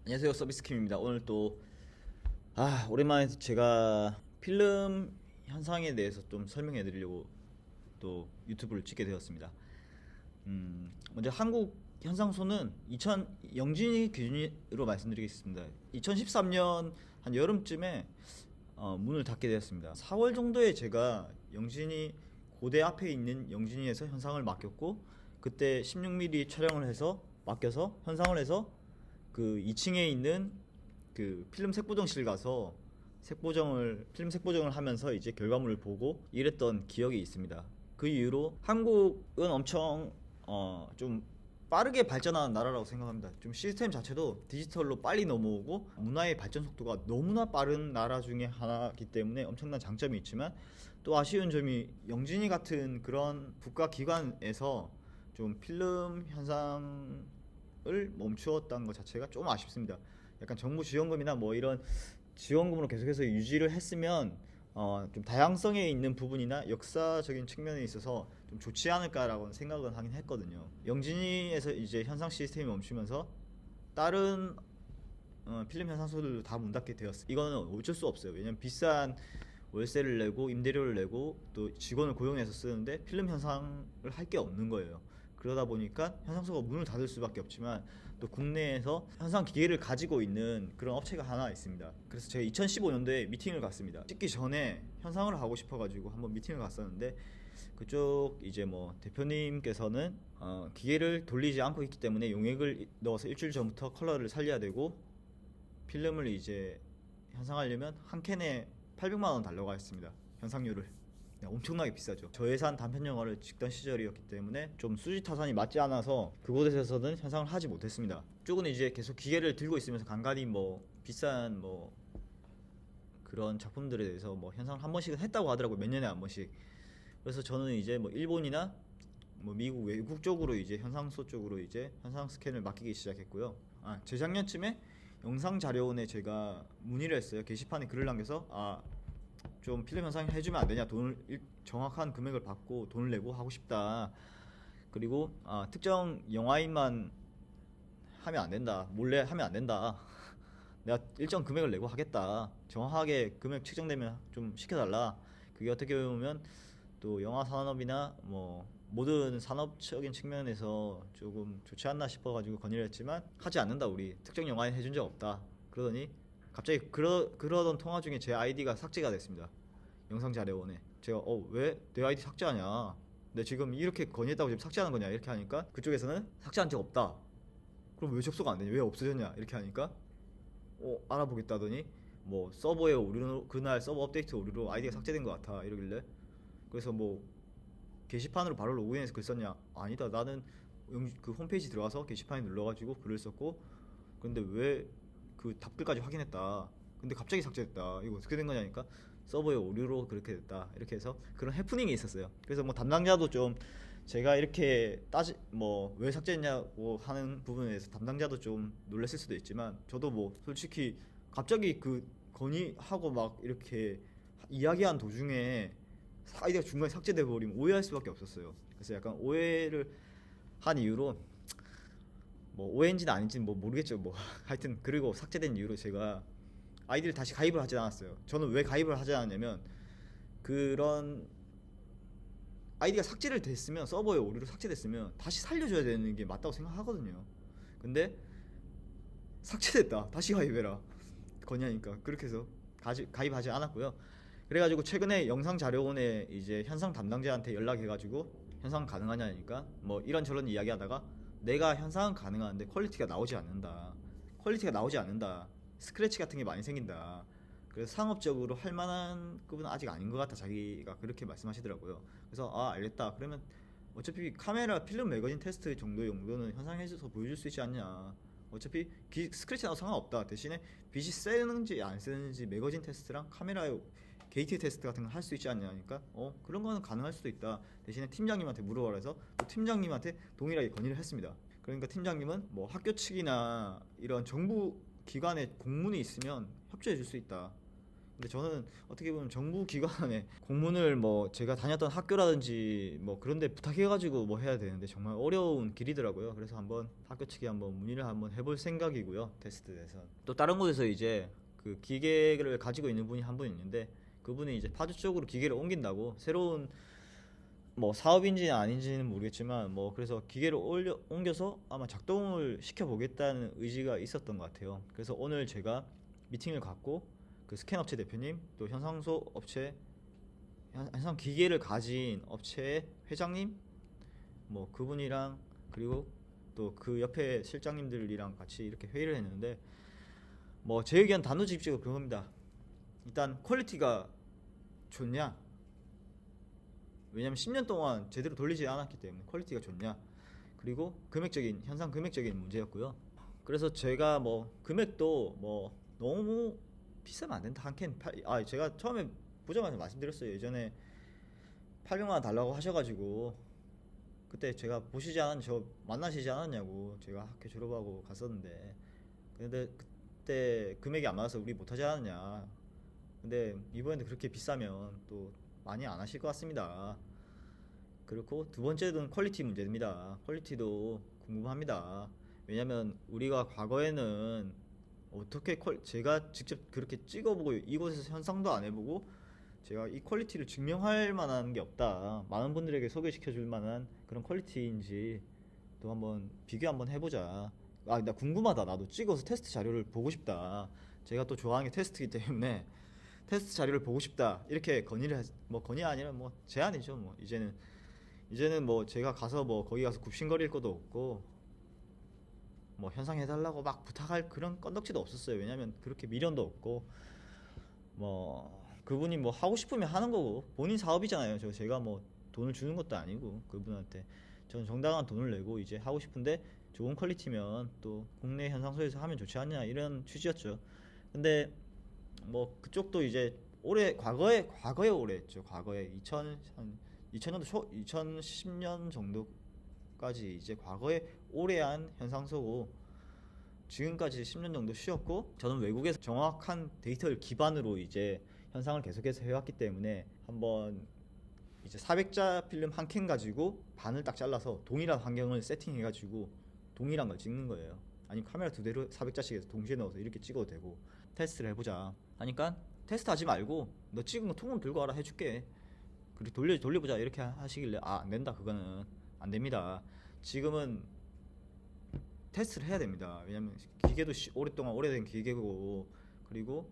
안녕하세요, 서비스킴입니다. 오늘 또 오랜만에 제가 필름 현상에 대해서 좀 설명해 드리려고 또 유튜브를 찍게 되었습니다. 먼저 한국 현상소는 2000 영진이 기준으로 말씀드리겠습니다. 2013년 한 여름쯤에 문을 닫게 되었습니다. 4월 정도에 제가 영진이 고대 앞에 있는 영진이에서 현상을 맡겼고, 그때 16mm 촬영을 해서 맡겨서 현상을 해서 그 2층에 있는 그 필름 색보정실 가서 필름 색보정을 하면서 이제 결과물을 보고 이랬던 기억이 있습니다. 그 이후로 한국은 엄청 좀 빠르게 발전하는 나라라고 생각합니다. 좀 시스템 자체도 디지털로 빨리 넘어오고 문화의 발전 속도가 너무나 빠른 나라 중에 하나이기 때문에 엄청난 장점이 있지만, 또 아쉬운 점이 영진이 같은 그런 국가기관에서 좀 필름 현상을 멈추었다는 것 자체가 좀 아쉽습니다. 약간 정부 지원금이나 뭐 이런 지원금으로 계속해서 유지를 했으면 좀 다양성에 있는 부분이나 역사적인 측면에 있어서 좀 좋지 않을까라고 생각은 하긴 했거든요. 영진이에서 이제 현상 시스템이 멈추면서 다른 필름 현상소들도 다 문 닫게 되었어요. 이거는 어쩔 수 없어요. 왜냐면 비싼 월세를 내고 임대료를 내고 또 직원을 고용해서 쓰는데 필름 현상을 할 게 없는 거예요. 그러다 보니까 현상소가 문을 닫을 수밖에 없지만, 또 국내에서 현상 기계를 가지고 있는 그런 업체가 하나 있습니다. 그래서 제가 2015년도에 미팅을 갔습니다. 찍기 전에 현상을 하고 싶어가지고 한번 미팅을 갔었는데, 그쪽 이제 뭐 대표님께서는 기계를 돌리지 않고 있기 때문에 용액을 넣어서 일주일 전부터 컬러를 살려야 되고, 필름을 이제 현상하려면 한 캔에 800만 원 달라고 했습니다. 현상료를. 네, 엄청나게 비싸죠. 저예산 단편 영화를 찍던 시절이었기 때문에 좀 수지 타산이 맞지 않아서 그곳에서는 현상을 하지 못했습니다. 쪽은 이제 계속 기계를 들고 있으면서 간간히 뭐 비싼 뭐 그런 작품들에 대해서 뭐 현상을 한 번씩은 했다고 하더라고요. 몇 년에 한 번씩. 그래서 저는 이제 뭐 일본이나 뭐 미국 외국 쪽으로 이제 현상소 쪽으로 이제 현상 스캔을 맡기기 시작했고요. 재작년쯤에 영상자료원에 제가 문의를 했어요. 게시판에 글을 남겨서 좀 필름 현상 해주면 안 되냐, 정확한 금액을 받고 돈을 내고 하고 싶다. 그리고 특정 영화인만 하면 안 된다, 몰래 하면 안 된다. 내가 일정 금액을 내고 하겠다, 정확하게 금액 측정되면 좀 시켜달라. 그게 어떻게 보면 또 영화 산업이나 뭐 모든 산업적인 측면에서 조금 좋지 않나 싶어가지고 건의를 했지만, 하지 않는다, 우리 특정 영화인 해준 적 없다 그러더니, 갑자기 그러던 통화 중에 제 아이디가 삭제가 됐습니다. 영상자료원에. 제가 왜 내 아이디 삭제하냐, 근데 지금 이렇게 건의했다고 지금 삭제하는 거냐 이렇게 하니까, 그쪽에서는 삭제한 적 없다. 그럼 왜 접속 안 되냐, 왜 없어졌냐 이렇게 하니까 알아보겠다더니, 뭐 서버에 오류로, 그날 서버 업데이트 오류로 아이디가 삭제된 것 같아 이러길래, 그래서 뭐 게시판으로 바로 로그인해서 글 썼냐, 아니다, 나는 그 홈페이지 들어가서 게시판에 눌러가지고 글을 썼고, 근데 왜 그 답글까지 확인했다, 근데 갑자기 삭제됐다, 이거 어떻게 된 거냐니까, 서버의 오류로 그렇게 됐다 이렇게 해서 그런 해프닝이 있었어요. 그래서 뭐 담당자도 좀, 제가 이렇게 뭐 왜 삭제했냐고 하는 부분에 대해서 담당자도 좀 놀랐을 수도 있지만, 저도 뭐 솔직히 갑자기 그 건의하고 막 이렇게 이야기한 도중에 아이디가 중간에 삭제돼 버리면 오해할 수밖에 없었어요. 그래서 약간 오해를 한 이유로, 뭐 오해인지는 아닌지는 뭐 모르겠죠. 뭐 하여튼, 그리고 삭제된 이유로 제가 아이디를 다시 가입을 하지 않았어요. 저는 왜 가입을 하지 않았냐면, 그런 아이디가 삭제를 됐으면, 서버에 오류로 삭제됐으면 다시 살려줘야 되는 게 맞다고 생각하거든요. 근데 삭제됐다, 다시 가입해라 거냐니까, 그렇게 해서 가입하지 않았고요. 그래가지고 최근에 영상자료원에 이제 현상 담당자한테 연락해가지고 현상 가능하냐니까 뭐 이런저런 이야기하다가, 내가 현상은 가능한데 퀄리티가 나오지 않는다, 스크래치 같은 게 많이 생긴다, 그래서 상업적으로 할 만한 급은 아직 아닌 것 같다, 자기가 그렇게 말씀하시더라고요. 그래서 알겠다, 그러면 어차피 카메라 필름 매거진 테스트 정도는 현상해줘서 보여줄 수 있지 않냐, 어차피 스크래치 나도 상관없다, 대신에 빛이 세는지 안 세는지 매거진 테스트랑 카메라의 게이트 테스트 같은 걸 할 수 있지 않냐니까, 그런 거는 가능할 수도 있다, 대신에 팀장님한테 물어봐라 해서 또 팀장님한테 동일하게 건의를 했습니다. 그러니까 팀장님은 뭐 학교 측이나 이런 정부 기관에 공문이 있으면 협조해 줄 수 있다, 근데 저는 어떻게 보면 정부 기관에 공문을 뭐 제가 다녔던 학교라든지 뭐 그런 데 부탁해가지고 뭐 해야 되는데 정말 어려운 길이더라고요. 그래서 한번 학교 측에 한번 문의를 한번 해볼 생각이고요. 테스트에서 또 다른 곳에서 이제 그 기계를 가지고 있는 분이 한 분 있는데 그분이 이제 파주 쪽으로 기계를 옮긴다고 새로운 뭐 사업인지는 아닌지는 모르겠지만 뭐 그래서 기계를 옮겨서 아마 작동을 시켜보겠다는 의지가 있었던 것 같아요. 그래서 오늘 제가 미팅을 갖고 그 스캔 업체 대표님 또 현상소 업체 현상 기계를 가진 업체의 회장님 뭐 그분이랑 그리고 또 그 옆에 실장님들이랑 같이 이렇게 회의를 했는데 뭐 제 의견 단도직입적으로 그겁니다. 일단 퀄리티가 좋냐? 왜냐면 10년 동안 제대로 돌리지 않았기 때문에 퀄리티가 좋냐? 그리고 금액적인 현상 금액적인 문제였고요. 그래서 제가 뭐 금액도 뭐 너무 비싸면 안 된다. 한 캔 제가 처음에 보자마자 말씀드렸어요. 예전에 800만 원 달라고 하셔가지고 그때 제가 보시지 않았 저 만나시지 않았냐고 제가 학교 졸업하고 갔었는데 근데 그때 금액이 안 맞아서 우리 못하지 않았냐. 근데 이번에도 그렇게 비싸면 또 많이 안 하실 것 같습니다. 그렇고 두 번째는 퀄리티 문제입니다. 퀄리티도 궁금합니다. 왜냐면 우리가 과거에는 어떻게 제가 직접 그렇게 찍어보고 이곳에서 현상도 안 해보고 제가 이 퀄리티를 증명할 만한 게 없다. 많은 분들에게 소개시켜 줄 만한 그런 퀄리티인지 또 한번 비교 한번 해보자. 나 궁금하다. 나도 찍어서 테스트 자료를 보고 싶다. 제가 또 좋아하는 게 테스트이기 때문에 테스트 자료를 보고 싶다. 이렇게 뭐 건의 아니라 뭐 제안이죠. 뭐 이제는 뭐 제가 가서 뭐 거기 가서 굽신거릴 것도 없고 뭐 현상 해달라고 막 부탁할 그런 건덕지도 없었어요. 왜냐면 그렇게 미련도 없고 뭐 그분이 뭐 하고 싶으면 하는 거고 본인 사업이잖아요. 제가 뭐 돈을 주는 것도 아니고 그분한테 저는 정당한 돈을 내고 이제 하고 싶은데 좋은 퀄리티면 또 국내 현상소에서 하면 좋지 않냐 이런 취지였죠. 근데 뭐 그쪽도 이제 과거에 오래 했죠. 과거에 2000년도 2010년 정도까지 이제 과거에 오래 한 현상소고 지금까지 10년 정도 쉬었고 저는 외국에서 정확한 데이터를 기반으로 이제 현상을 계속해서 해왔기 때문에 한번 이제 400자 필름 한 캔 가지고 반을 딱 잘라서 동일한 환경을 세팅해가지고 동일한 걸 찍는 거예요. 아니 카메라 두 대로 400자씩 해서 동시에 넣어서 이렇게 찍어도 되고 테스트를 해보자 하니까 테스트 하지 말고 너 찍은 거 통으로 들고 와라 해줄게. 그리고 돌려보자 이렇게 하시길래 안 된다. 그거는 안 됩니다. 지금은 테스트를 해야 됩니다. 왜냐면 기계도 오랫동안 오래된 기계고 그리고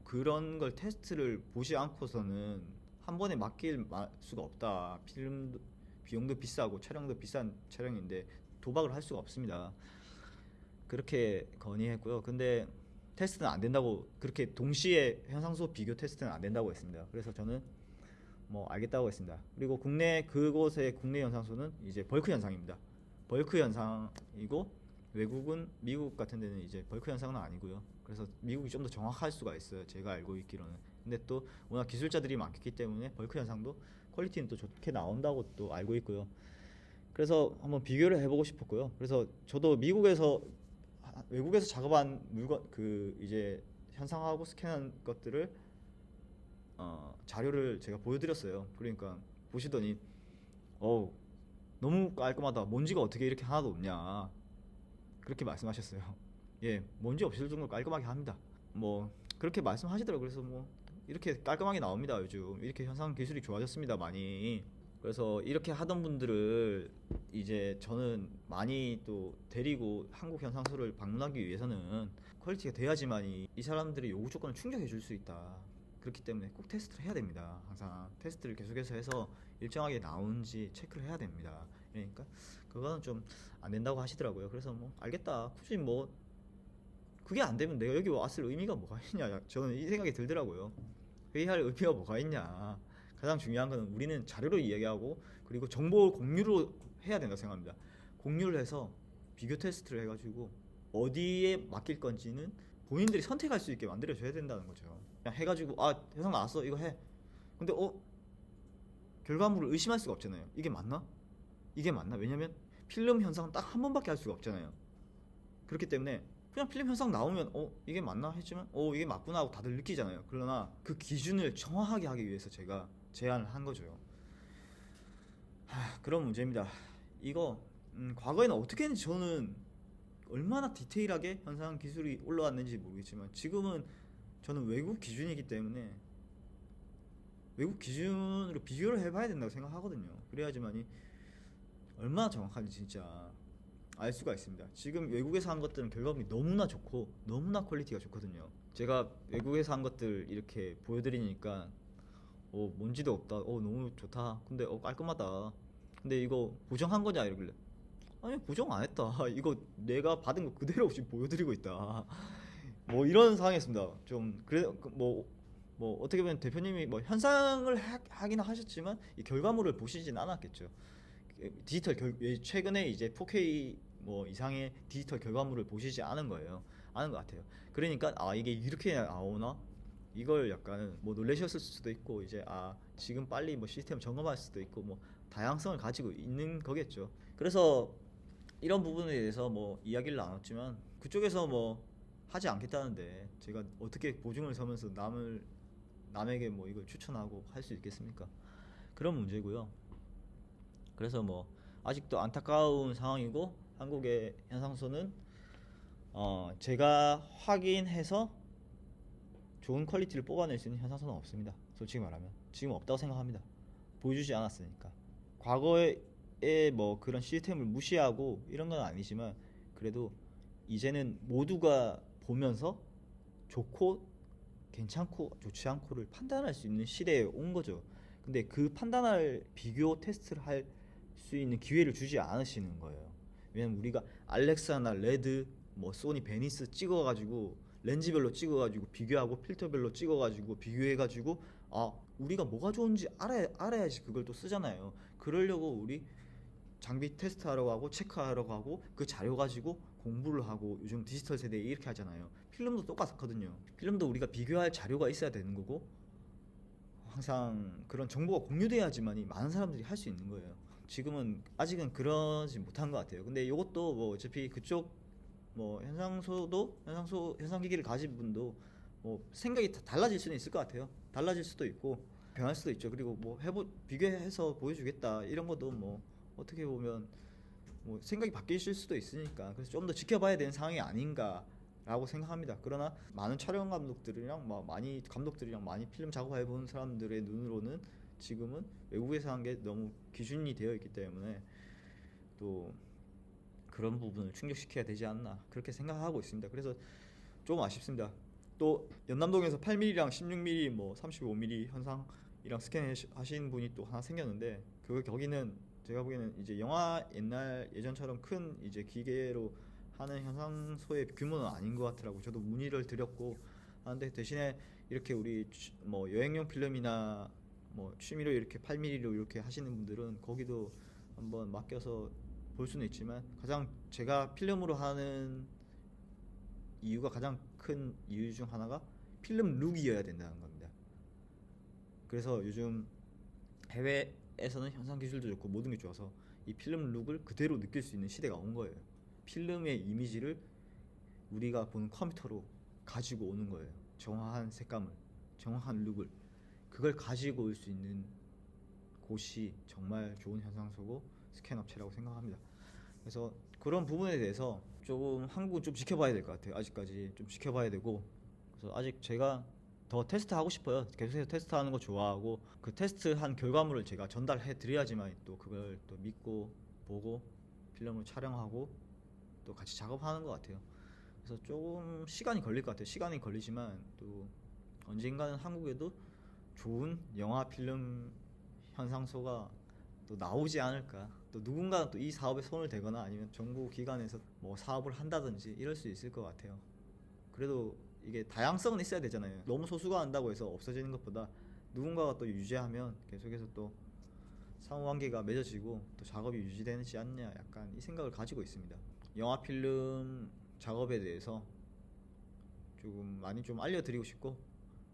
그런 걸 테스트를 보지 않고서는 한 번에 맡길 수가 없다. 필름도 비용도 비싸고 촬영도 비싼 촬영인데 도박을 할 수가 없습니다. 그렇게 건의했고요. 근데 테스트는 안 된다고 그렇게 동시에 현상소 비교 테스트는 안 된다고 했습니다. 그래서 저는 뭐 알겠다고 했습니다. 그리고 그곳의 국내 현상소는 이제 벌크 현상입니다. 벌크 현상이고 외국은 미국 같은 데는 이제 벌크 현상은 아니고요. 그래서 미국이 좀 더 정확할 수가 있어요. 제가 알고 있기로는. 근데 또 워낙 기술자들이 많기 때문에 벌크 현상도 퀄리티는 또 좋게 나온다고 또 알고 있고요. 그래서 한번 비교를 해보고 싶었고요. 그래서 저도 외국에서 작업한 물건 이제 현상하고 스캔한 것들을 자료를 제가 보여드렸어요. 그러니까 보시더니 너무 깔끔하다. 먼지가 어떻게 이렇게 하나도 없냐 그렇게 말씀하셨어요. 예, 먼지 없을 정도로 깔끔하게 합니다. 뭐 그렇게 말씀하시더라고요. 그래서 뭐 이렇게 깔끔하게 나옵니다. 요즘 이렇게 현상 기술이 좋아졌습니다. 많이. 그래서 이렇게 하던 분들을 이제 저는 많이 또 데리고 한국 현상소를 방문하기 위해서는 퀄리티가 돼야지만 이 사람들의 요구 조건을 충족해 줄 수 있다. 그렇기 때문에 꼭 테스트를 해야 됩니다. 항상 테스트를 계속해서 해서 일정하게 나오는지 체크를 해야 됩니다. 그러니까 그거는 좀 안 된다고 하시더라고요. 그래서 뭐 알겠다. 굳이 뭐 그게 안 되면 내가 여기 왔을 의미가 뭐가 있냐. 저는 이 생각이 들더라고요. 회의할 의미가 뭐가 있냐. 가장 중요한 거는 우리는 자료로 이야기하고 그리고 정보 공유로 해야 된다고 생각합니다. 공유를 해서 비교 테스트를 해가지고 어디에 맡길 건지는 본인들이 선택할 수 있게 만들어줘야 된다는 거죠. 그냥 해가지고 현상 나왔어 이거 해. 근데 결과물을 의심할 수가 없잖아요. 이게 맞나? 왜냐면 필름 현상은 딱 한 번밖에 할 수가 없잖아요. 그렇기 때문에 그냥 필름 현상 나오면 이게 맞나 했지만 이게 맞구나 하고 다들 느끼잖아요. 그러나 그 기준을 정확하게 하기 위해서 제가 제안을 한 거죠. 그런 문제입니다. 이거 과거에는 어떻게 했는지 저는 얼마나 디테일하게 현상 기술이 올라왔는지 모르겠지만 지금은 저는 외국 기준이기 때문에 외국 기준으로 비교를 해봐야 된다고 생각하거든요. 그래야지만이 얼마나 정확한지 진짜 알 수가 있습니다. 지금 외국에서 한 것들은 결과물이 너무나 좋고 너무나 퀄리티가 좋거든요. 제가 외국에서 한 것들 이렇게 보여드리니까 먼지도 없다, 너무 좋다, 근데 깔끔하다, 근데 이거 보정한 거냐 이러길래 아니 보정 안 했다 이거 내가 받은 거 그대로 없이 보여드리고 있다 뭐 이런 상황이었습니다. 좀 그래 뭐 어떻게 보면 대표님이 뭐 현상을 하긴 하셨지만 이 결과물을 보시진 않았겠죠. 최근에 이제 4K 뭐 이상의 디지털 결과물을 보시지 않은 거예요. 않은 것 같아요. 그러니까 이게 이렇게 나오나 이걸 약간 뭐 놀라셨을 수도 있고 이제 지금 빨리 뭐 시스템 점검할 수도 있고 뭐 다양성을 가지고 있는 거겠죠. 그래서 이런 부분에 대해서 뭐 이야기를 나눴지만 그쪽에서 뭐 하지 않겠다는데 제가 어떻게 보증을 서면서 남에게 뭐 이걸 추천하고 할 수 있겠습니까? 그런 문제고요. 그래서 뭐 아직도 안타까운 상황이고 한국의 현상소는 제가 확인해서 좋은 퀄리티를 뽑아낼 수 있는 현상소는 없습니다. 솔직히 말하면 지금 없다고 생각합니다. 보여주지 않았으니까. 과거에 뭐 그런 시스템을 무시하고 이런 건 아니지만 그래도 이제는 모두가 보면서 좋고 괜찮고 좋지 않고를 판단할 수 있는 시대에 온 거죠. 근데 그 판단할 비교 테스트를 할 수 있는 기회를 주지 않으시는 거예요. 왜냐면 우리가 알렉사나 레드 뭐 소니 베니스 찍어가지고 렌즈별로 찍어가지고 비교하고 필터별로 찍어가지고 비교해가지고 우리가 뭐가 좋은지 알아야지 그걸 또 쓰잖아요. 그러려고 우리 장비 테스트하러 가고 체크하러 가고 그 자료 가지고 공부를 하고 요즘 디지털 세대에 이렇게 하잖아요. 필름도 똑같거든요. 필름도 우리가 비교할 자료가 있어야 되는 거고 항상 그런 정보가 공유돼야지만이 많은 사람들이 할 수 있는 거예요. 지금은 아직은 그러지 못한 것 같아요. 근데 이것도 뭐 어차피 그쪽 뭐 현상기기를 가진 분도 뭐 생각이 달라질 수는 있을 것 같아요. 달라질 수도 있고 변할 수도 있죠. 그리고 뭐 비교해서 보여주겠다 이런 것도 뭐 어떻게 보면 뭐 생각이 바뀌실 수도 있으니까 그래서 좀 더 지켜봐야 되는 상황이 아닌가라고 생각합니다. 그러나 많은 촬영 감독들이랑 감독들이랑 많이 필름 작업해본 사람들의 눈으로는 지금은 외국에서 한 게 너무 기준이 되어 있기 때문에 또 그런 부분을 충족시켜야 되지 않나 그렇게 생각하고 있습니다. 그래서 좀 아쉽습니다. 또 연남동에서 8mm랑 16mm 뭐 35mm 현상이랑 스캔 하시는 분이 또 하나 생겼는데 거기는 제가 보기에는 이제 예전처럼 큰 이제 기계로 하는 현상소의 규모는 아닌 것 같더라고. 저도 문의를 드렸고 하는데 대신에 이렇게 우리 뭐 여행용 필름이나 뭐 취미로 이렇게 8mm로 이렇게 하시는 분들은 거기도 한번 맡겨서 볼 수는 있지만 제가 필름으로 하는 이유가 가장 큰 이유 중 하나가 필름 룩이어야 된다는 겁니다. 그래서 요즘 해외에서는 현상 기술도 좋고 모든 게 좋아서 이 필름 룩을 그대로 느낄 수 있는 시대가 온 거예요. 필름의 이미지를 우리가 보는 컴퓨터로 가지고 오는 거예요. 정확한 색감을, 정확한 룩을 그걸 가지고 올 수 있는 곳이 정말 좋은 현상소고 스캔 업체라고 생각합니다. 그래서 그런 부분에 대해서 조금 한국은 좀 지켜봐야 될 것 같아요. 아직까지 좀 지켜봐야 되고 그래서 아직 제가 더 테스트하고 싶어요. 계속해서 테스트하는 거 좋아하고 그 테스트한 결과물을 제가 전달해 드려야지만 또 그걸 또 믿고 보고 필름을 촬영하고 또 같이 작업하는 것 같아요. 그래서 조금 시간이 걸릴 것 같아요. 시간이 걸리지만 또 언젠가는 한국에도 좋은 영화 필름 현상소가 또 나오지 않을까. 또 누군가 또 이 사업에 손을 대거나 아니면 정부 기관에서 뭐 사업을 한다든지 이럴 수 있을 것 같아요. 그래도 이게 다양성은 있어야 되잖아요. 너무 소수가 한다고 해서 없어지는 것보다 누군가가 또 유지하면 계속해서 또 상호관계가 맺어지고 또 작업이 유지되지 않냐 약간 이 생각을 가지고 있습니다. 영화 필름 작업에 대해서 조금 많이 좀 알려드리고 싶고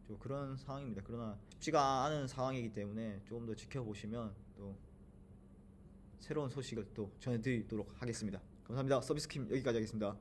좀 그런 상황입니다. 그러나 쉽지가 않은 상황이기 때문에 조금 더 지켜보시면 또 새로운 소식을 또 전해드리도록 하겠습니다. 감사합니다. 서비스킴 여기까지 하겠습니다.